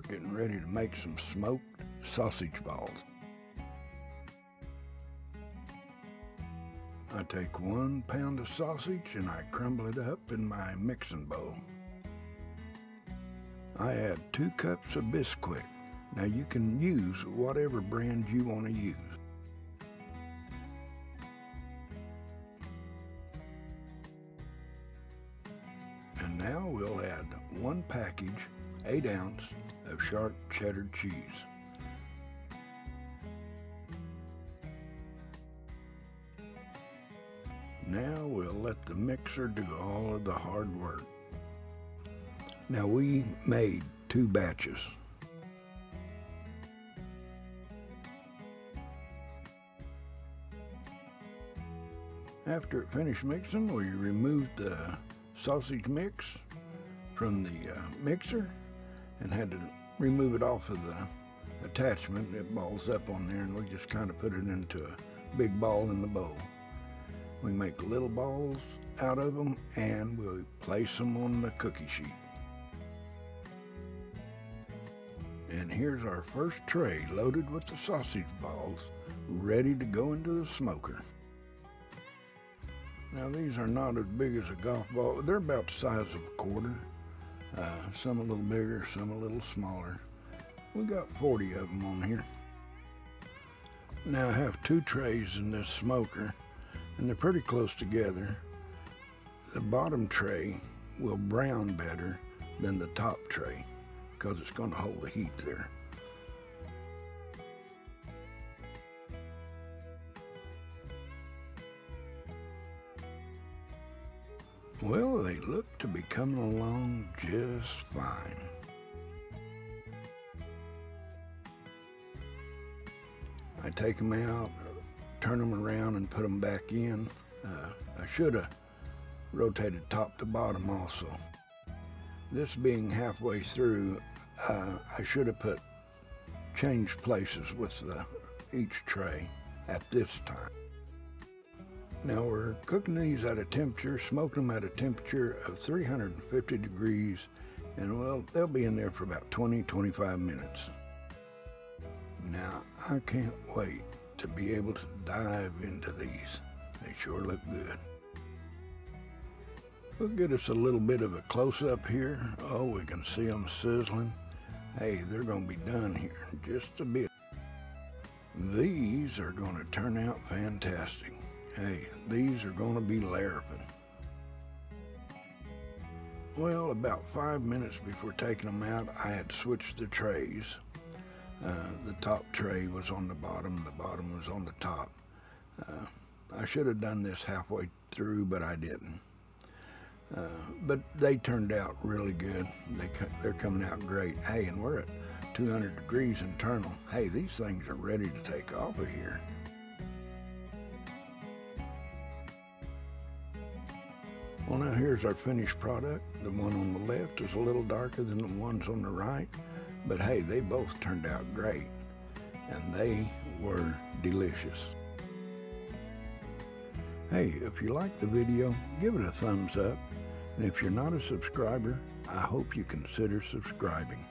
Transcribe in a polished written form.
getting ready to make some smoked sausage balls. I take 1 pound of sausage and I crumble it up in my mixing bowl. I add 2 cups of Bisquick. Now you can use whatever brand you want to use. And now we'll add 1 package, 8 ounce of sharp cheddar cheese. Now we'll let the mixer do all of the hard work. Now we made 2 batches. After it finished mixing, we removed the sausage mix from the mixer and had to remove it off of the attachment. It balls up on there, and we just kind of put it into a big ball in the bowl. We make little balls out of them and we'll place them on the cookie sheet. And here's our first tray loaded with the sausage balls, ready to go into the smoker. Now these are not as big as a golf ball. They're about the size of a quarter. Some a little bigger, some a little smaller. We got 40 of them on here. Now I have 2 trays in this smoker, and they're pretty close together. The bottom tray will brown better than the top tray because it's going to hold the heat there. Well, they look to be coming along just fine. I take them out, turn them around and put them back in. I should have rotated top to bottom also. This being halfway through, I should have changed places with each tray at this time. Now we're cooking these at a temperature, smoking them at a temperature of 350 degrees, and well, they'll be in there for about 20-25 minutes. Now I can't wait to be able to dive into these. They sure look good. We'll get us a little bit of a close-up here. Oh, we can see them sizzling. Hey, they're going to be done here in just a bit. These are going to turn out fantastic. Hey, these are going to be larvin'. Well, about 5 minutes before taking them out, I had switched the trays. The top tray was on the bottom was on the top. I should have done this halfway through, but I didn't. But they turned out really good. They're coming out great. Hey, and we're at 200 degrees internal. Hey, these things are ready to take off of here. Well, now here's our finished product. The one on the left is a little darker than the ones on the right, but hey, they both turned out great, and they were delicious. Hey, if you liked the video, give it a thumbs up, and if you're not a subscriber, I hope you consider subscribing.